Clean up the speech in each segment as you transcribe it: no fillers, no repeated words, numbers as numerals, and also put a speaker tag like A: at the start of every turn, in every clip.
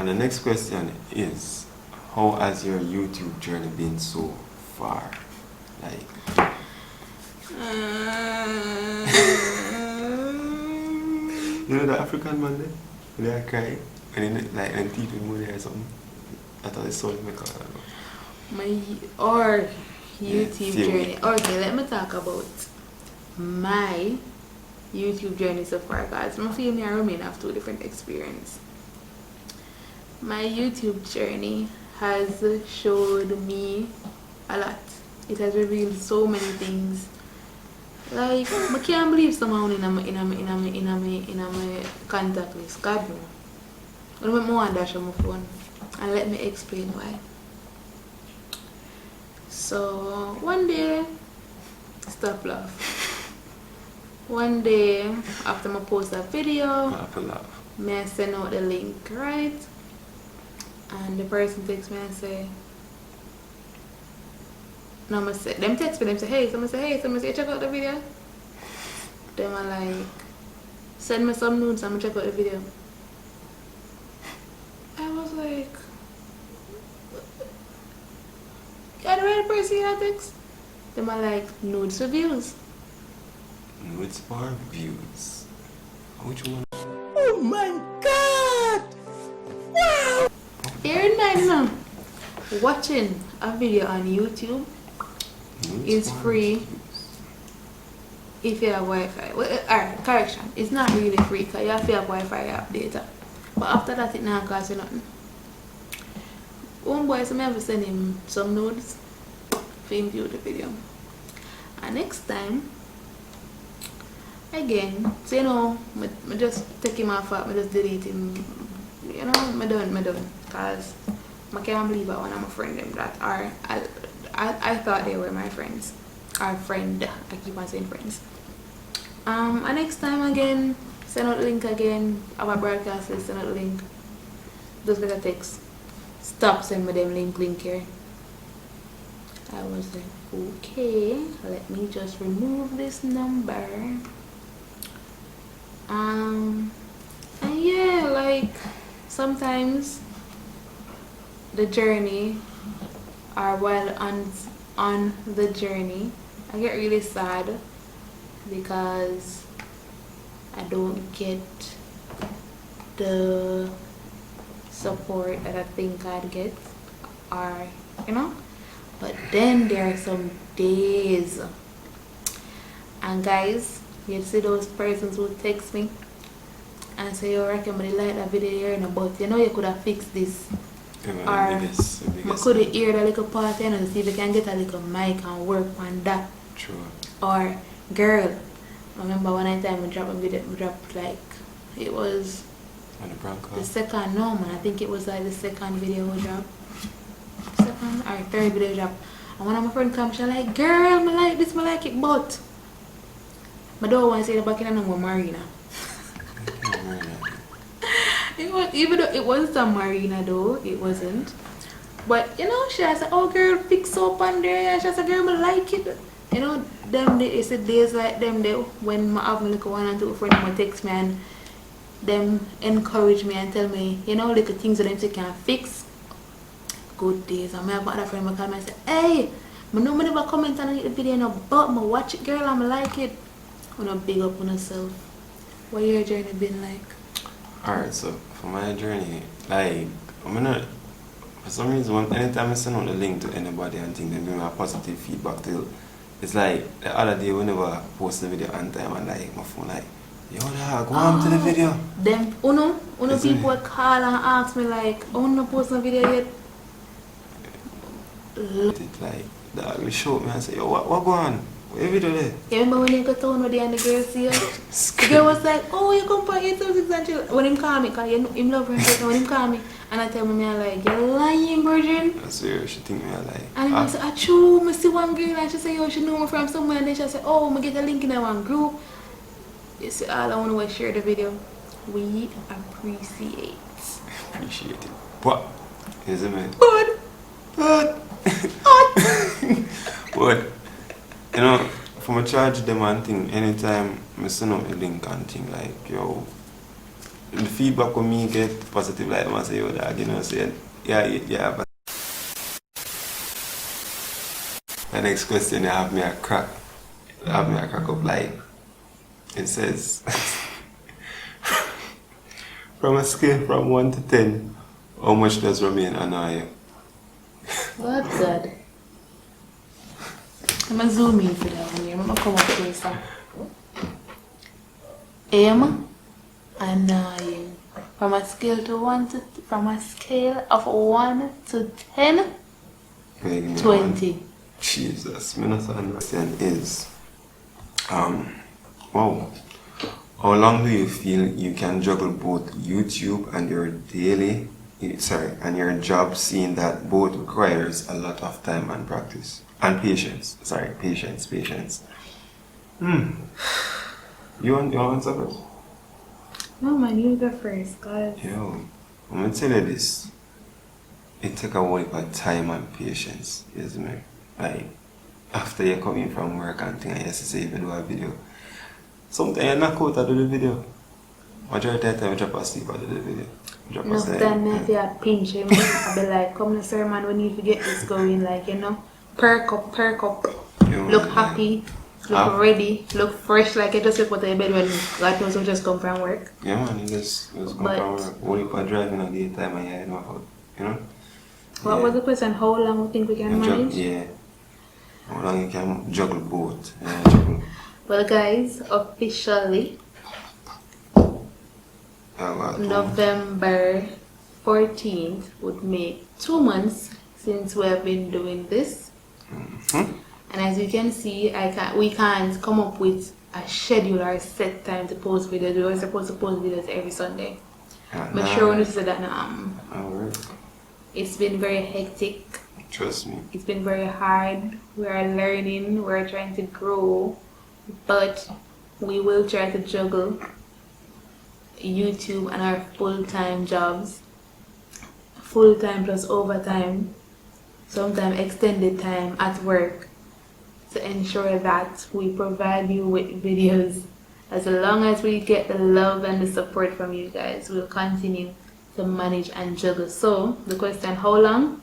A: And the next question is, how has your YouTube journey been so far? Like, you know the African man there? They cry and then like and teeth with money or something. I thought it's so make
B: my YouTube journey. Okay, let me talk about my YouTube journey so far, guys. I feel me and Romain have two different experiences. My YouTube journey has showed me a lot. It has revealed so many things. Like, I can't believe someone in my contact list. God no. I don't want to dash on my phone. And let me explain why. So, one day, stop laugh. One day, after I post a video, I send out the link, right? And the person texts me and say, no, I say, them text me, them say, hey, someone say, check out the video. Them are like, send me some nudes, I'm gonna check out the video. I was like, you're the right person in that text? Them are like, nudes for views.
A: Nudes for views. Which one?
C: Oh my God! Wow!
B: Bear in mind now, watching a video on YouTube is free if you have Wi-Fi. Well, alright, correction. It's not really free because you have to have Wi-Fi, you have data. But after that, it not cost you nothing. One boy, so I have to send him some nudes for him view the video. And next time, again, so you know, I just take him off, I just delete him. You know, I done. Because I can't believe one of my friends them that are, I thought they were my friends. Our friend, I keep on saying friends. And next time again, send out the link again. Our broadcast is send out the link. Just get a text. Stop sending me them link here. I was like, okay, let me just remove this number. And yeah, like sometimes the journey or while on the journey I get really sad because I don't get the support that I think I'd get, or you know. But then there are some days, and guys, you see those persons who text me and say, "You reckon I like that video here, but you know you could have fixed this." Or I could have heard a little part and see if I can get a little mic and work on that.
A: True.
B: Or girl, I remember one time we dropped a video, like it was the second, no man, I think it was like the second video we dropped. Second or third video drop. And one of my friends come, she like, girl, I like this, I like it, but I don't want to say the back in no more Marina. It was, even though it wasn't a Marina though, it wasn't. But you know, she said, oh girl, fix up on there. She said, girl, I like it. You know, them it's the days like them there when I have like one and two friends who text me and them encourage me and tell me, you know, little things that them say can fix. Good days. And I have other friend who come and say, hey, I know I never comment on the video no, but I watch it, girl, I like it. I'm gonna big up on yourself. What your journey been like?
A: Alright, so for my journey, like, for some reason, anytime I send out the link to anybody and think they give me a positive feedback till, it's like the other day whenever I post the video on time and like my phone like, yo dog, go on to the video.
B: Them, uno people call and ask me like, oh no post a video yet.
A: It like, dog will show me and say, yo, what go on? What video there?
B: You remember when you got town with and the girl see you? The girl was like, oh, you come for 8,600 and chill. When him call me, because him love her, when him call me, and I tell me, I'm like, you're lying, virgin.
A: I swear, she think me like.
B: And I say, achoo, I see one girl, and she say, yo, she know me from somewhere, and then she say, oh, I get a link in that one group. You see, all I want to share the video. We appreciate
A: it. But, is it me?
B: But.
A: But. You know, for my charge them and thing, anytime I send out a link and thing like, yo, the feedback when me get positive, like I say, yo, dog, you know, saying, yeah. But the next question, you have me a crack. Have me a crack up, like, it says, from a scale from 1 to 10, how much does Romain annoy you?
B: What good? I'm gonna zoom in for that one here. I'm gonna come up closer. Annoying. From a scale of 1 to 10, 20.
A: Jesus, my question is, wow, how long do you feel you can juggle both YouTube and your job, seeing that both requires a lot of time and practice and patience? Patience. You want to answer first?
B: No man, you go first, guys.
A: Yo, I'm gonna tell you this. It takes a whole lot of time and patience, yes me. Like, after you come in from work and things, I used to say you do a video. Sometimes you knock out, I do the video. Majority of the time I drop asleep, I do the video.
B: Enough time if you pinch him, I'll be like, come to sermon, we need to get this going, like, you know, perk up.
A: Yo,
B: Look happy, look ready, look fresh, like you just sleep out of bed when God knows you just come from work.
A: Yeah man, you just come from work. Only for driving at the time and you know, you know?
B: What was the question? How long we think we can manage?
A: Yeah. How long you can juggle both?
B: Well guys, officially November 14th would make 2 months since we have been doing this. And as you can see, we can't come up with a schedule or a set time to post videos. We were supposed to post videos every Sunday. But sure when you say that
A: Alright.
B: It's been very hectic.
A: Trust me.
B: It's been very hard. We are learning, we're trying to grow, but we will try to juggle YouTube and our full-time jobs, full-time plus overtime, sometimes extended time at work, to ensure that we provide you with videos. As long as we get the love and the support from you guys, we'll continue to manage and juggle. So the question, how long?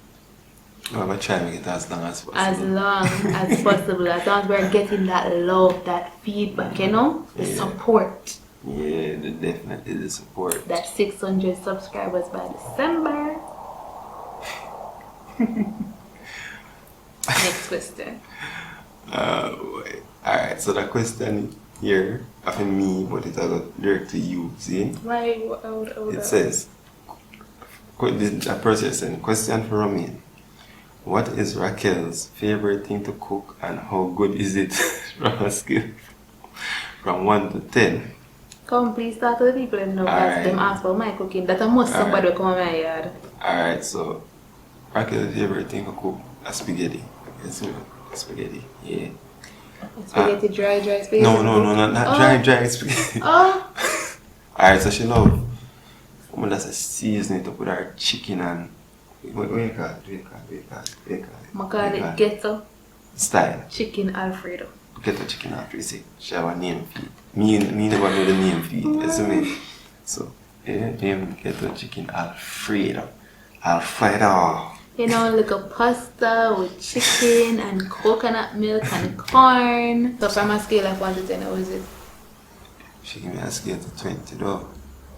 A: I'm going to try to make it as long as possible.
B: As long as possible. As long as we're getting that love, that feedback, you know, the support.
A: Yeah, definitely the support.
B: That 600 subscribers by December. Next question.
A: Alright, so the question here, after me, but it's direct to you, see?
B: Why?
A: It says, a person saying, question for Romain. What is Raquel's favorite thing to cook and how good is it from a scale from 1 to 10?
B: Come, please start to the people and know that them ask for my cooking. That I must somebody will come on my yard.
A: Alright, so Raquel's favorite thing to cook is spaghetti. Yes, spaghetti, yeah.
B: Spaghetti, dry spaghetti?
A: No, not dry spaghetti.
B: Oh!
A: Alright, so she love. That's a seasoning to put her chicken and what do you call it?
B: I call it ghetto
A: Style.
B: chicken Alfredo.
A: Ghetto chicken Alfredo. See, she have a name for it. Me never know the name for it. You see me? So, name ghetto chicken Alfredo.
B: You know, like a pasta with chicken and coconut milk and corn. So from a scale of 1 to 10, how is it?
A: She give me a scale to 20 though.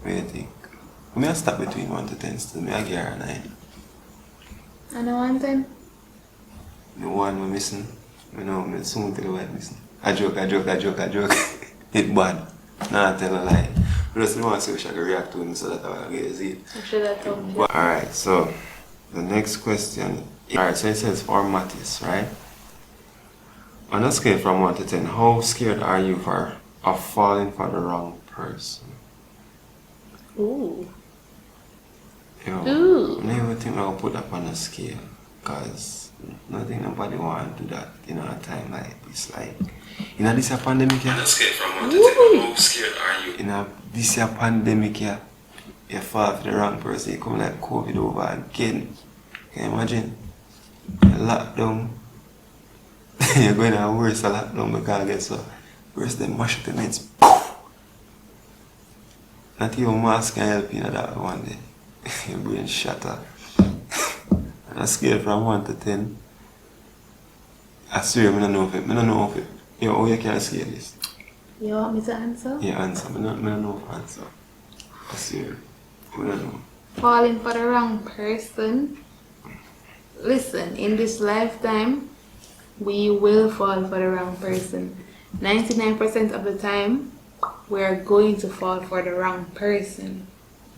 A: What do you think? I may stop between 1 to 10 still. I give her a 9.
B: And a 1 10?
A: The one we're missing. I know, I'm soon tell you what I'm missing. I joke. It bad. Nah, I tell a lie. I just want to see if she can react to him so that I can get to see it.
B: I should have told you.
A: Alright, so the next question. Alright, so it says for Mattis, right? On a scale from 1 to 10, how scared are you of falling for the wrong person?
B: Ooh.
A: Yo, I never think I'll put that on a scale, because nothing nobody want to do that in a time like this. Like, in this pandemic here, on a scale from 1 to 10, how scared are you? In this pandemic here, you fall for the wrong person, you come like COVID over again. Can you imagine? Lockdown. You're going to have worse lockdown because guess what? Worse than mash up the mates. Not even mask can help you in that one day. Your brain shatter. On a scale from 1 to 10, I swear I don't know if it. I don't know if it. Yo, how you can scale this?
B: You want me to answer?
A: Yeah, answer. I don't know if answer. I swear. I don't know.
B: Falling for the wrong person. Listen, in this lifetime, we will fall for the wrong person. 99% of the time, we are going to fall for the wrong person.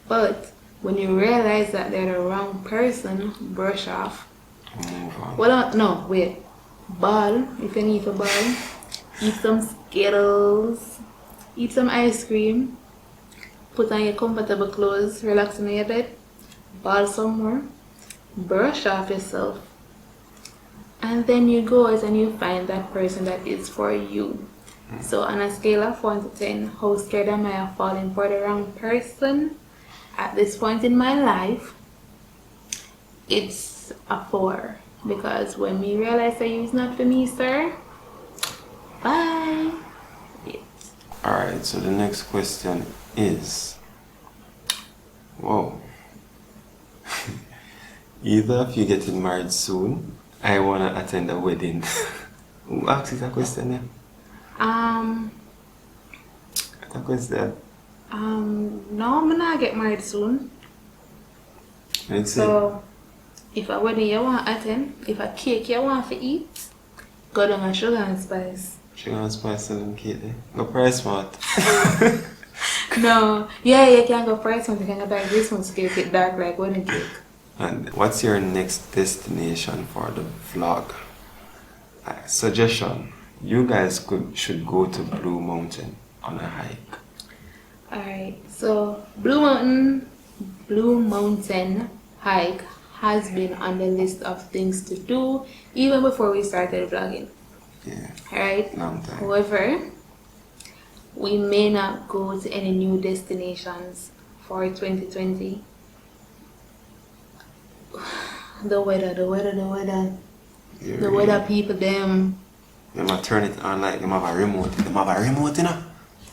B: But when you realize that they're the wrong person, brush off.
A: Move on.
B: Well, no, wait. Ball, if you need to ball, eat some Skittles, eat some ice cream, put on your comfortable clothes, relax in your bed, ball some more, brush off yourself, and then you go out and you find that person that is for you. So on a scale of 1 to 10, how scared am I of falling for the wrong person? At this point in my life, it's a 4. Because when we realize that it's not for me, sir, bye. Yes.
A: Alright, so the next question is, whoa. Either of you getting married soon, I want to attend a wedding. Who asked you that question then? That question.
B: No, I'm gonna get married soon.
A: Let's
B: So, if a wedding you want to attend, if a cake you want to eat, go down and sugar and spice.
A: Sugar and spice and cake there. Go price smart.
B: No, yeah, you can go price one, you can go buy Christmas cake, it's dark like wedding cake.
A: And what's your next destination for the vlog? Suggestion. You guys should go to Blue Mountain on a hike.
B: Alright, so Blue Mountain hike has been on the list of things to do even before we started vlogging.
A: Yeah.
B: Alright?
A: Long time.
B: However, we may not go to any new destinations for 2020. The weather,
A: Yeah,
B: the weather people, them.
A: They might turn it on like they have a remote. They have a remote, you know?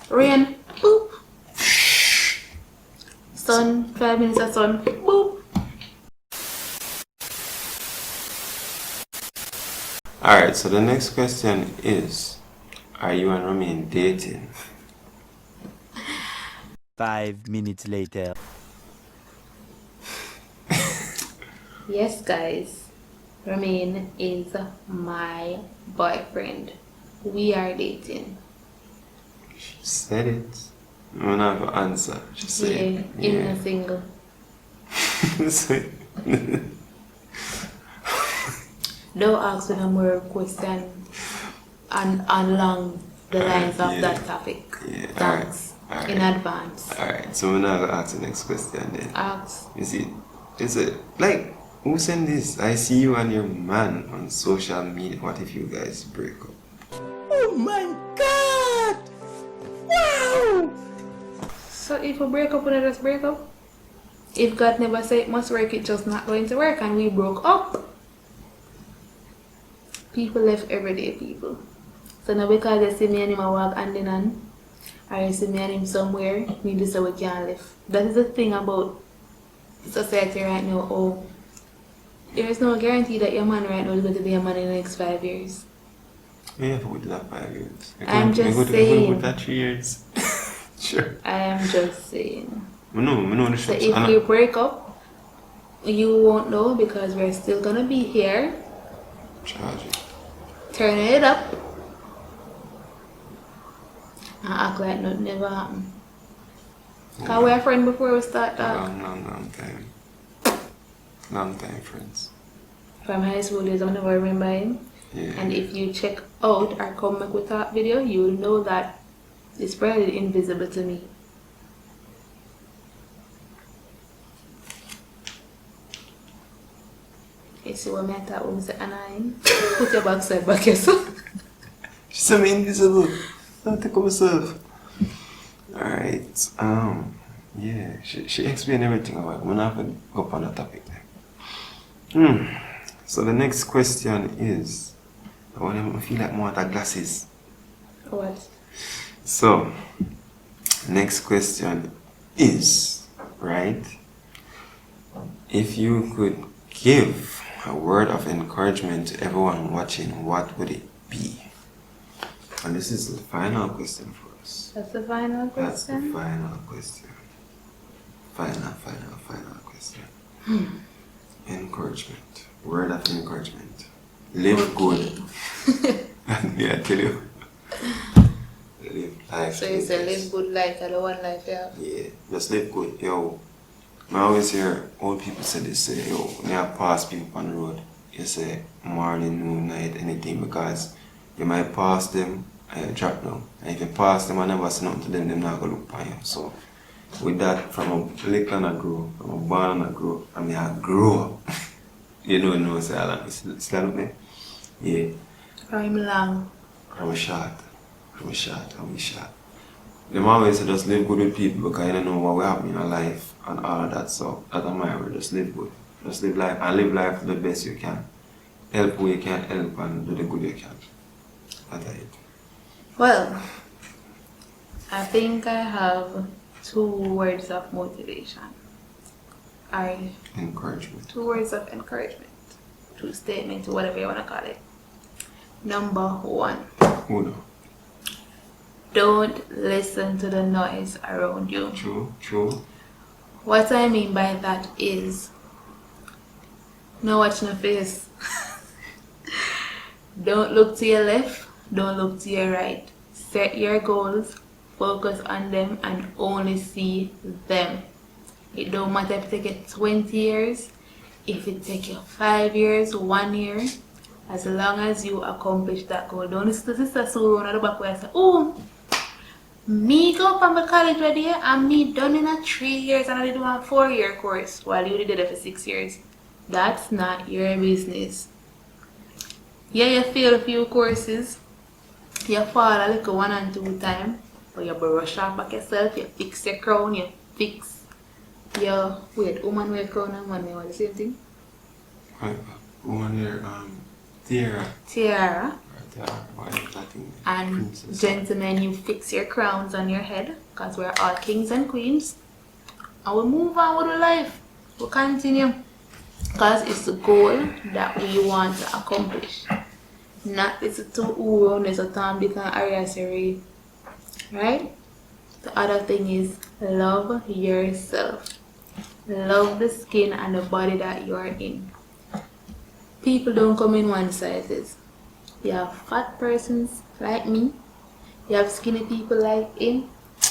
B: Rain, boop. Sun, 5 minutes of sun, boop.
A: Alright, so the next question is, are you and Romain dating?
C: 5 minutes later.
B: Yes, guys. Romain is my boyfriend. We are dating.
A: She said it. I'm not going to answer. She said
B: Yeah, in a single. Don't ask me no more question along the lines of
A: yeah.
B: that topic.
A: Yeah,
B: Thanks.
A: alright.
B: In advance.
A: Alright, so we're not going to ask the next question then.
B: Ask.
A: Is it like, who sent this? I see you and your man on social media. What if you guys break up?
C: Oh my God! Wow!
B: So if we break up, we just break up. If God never said it must work, it's just not going to work, and we broke up. People left everyday people. So now because they see me and him a walk hand in hand, or you see me and him somewhere, me just say we can't live. That is the thing about society right now. Oh, there is no guarantee that your man right now is going to be a man in the next 5 years.
A: Yeah, we did that 5 years.
B: I'm just
A: We
B: saying.
A: put that 3 years. Sure.
B: I am just saying.
A: I know the
B: So
A: shots.
B: if we break up, you won't know because we're still going to be here.
A: Charge it.
B: Turning it up and act like nothing never happened. Cause we're friends before we start talking.
A: Long time. Long time friends.
B: From high school days, I never remember him.
A: Yeah.
B: And if you check out our Come Back With Talk video, you will know that it's probably invisible to me. You see what I thought when I said annoying? Put your backside back yourself.
A: She said me invisible. Don't take of myself. Alright. Yeah, she explained everything about it. I'm gonna have to go up on that topic then. So the next question is, I feel like more at glasses.
B: What?
A: So, next question is, right? If you could give a word of encouragement to everyone watching, what would it be? And this is the final question for us.
B: That's the final question?
A: That's the final question. Final question. Encouragement. Word of encouragement. Live good. Yeah, I tell you. Live life.
B: So you say live good life, I don't want life, yeah?
A: Yeah, just live good. Yo, I always hear old people say this, say, yo, when you pass people on the road, you say morning, noon, night, anything, because you might pass them and you drop down. And if you pass them and never say nothing to them, they're not going to look on you. So, with that, from a little and I grow, from a born and I grow, I mean, I grow up. You know, say, it's like me. Yeah.
B: From long.
A: From a short. Them always say just live good with people because you don't know what will happen in your life and all of that. So that's my word, just live good. Just live life and live life the best you can. Help who you can help and do the good you can. That's it.
B: Well, I think I have 2 words of motivation.
A: Encouragement.
B: 2 words of encouragement. 2 statements, whatever you want to call it. Number 1.
A: Uno.
B: Don't listen to the noise around you.
A: True.
B: What I mean by that is, no watch no face. Don't look to your left, don't look to your right. Set your goals, focus on them, and only see them. It don't matter if it take you 20 years, if it take you 5 years, 1 year, as long as you accomplish that goal. Don't listen to Sister Sue on the back where I say, oh, me go from the college ready and me done in a 3 years and I did a 4-year course while you did it for 6 years. That's not your business. Yeah, you fail a few courses, you fall a little 1 and 2 times, but you brush up back yourself, you fix your crown, you fix your, wait, woman wear crown and man wear the same thing?
A: Woman wear tiara.
B: Tiara.
A: Nothing.
B: And princess. Gentlemen, you fix your crowns on your head because we're all kings and queens. And we move on with our life. We continue. Because it's the goal that we want to accomplish. Not it's to who run is a time become area. Right? The other thing is love yourself. Love the skin and the body that you are in. People don't come in one sizes. You have fat persons like me, you have skinny people like him,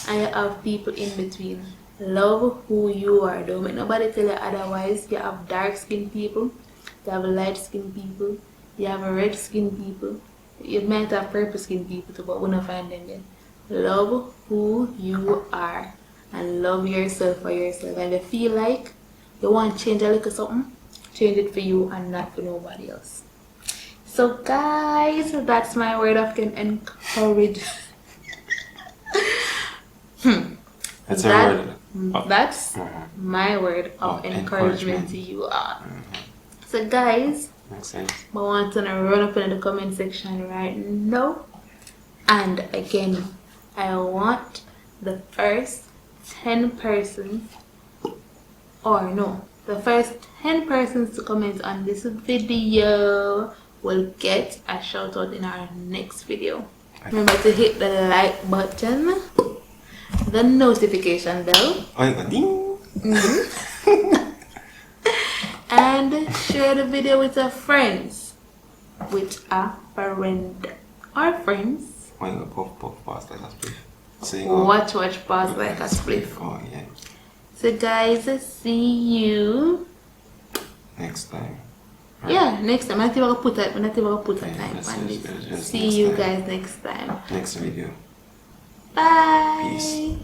B: and you have people in between. Love who you are. Don't make nobody tell you otherwise. You have dark skinned people, you have light skinned people, you have red skinned people, you might have purple skinned people too, but we don't find them yet. Love who you are and love yourself for yourself. And if you feel like you want to change a little something, change it for you and not for nobody else. So guys, that's my word of encouragement.
A: That's a word.
B: That's my word of encouragement to you all. So guys,
A: makes sense.
B: I want to run up in the comment section right now. And again, I want the first 10 persons, or no, the first 10 persons to comment on this video will get a shout out in our next video. Remember to hit the like button, the notification bell, and share the video with a friends, with a friend or friends.
A: Puff, pass like a spliff.
B: Watch, pass like a spliff.
A: Oh yeah.
B: So guys, see you
A: next time.
B: Yeah, next time. I'm not even put a time on this. See you guys next time.
A: Next video.
B: Bye.
A: Peace.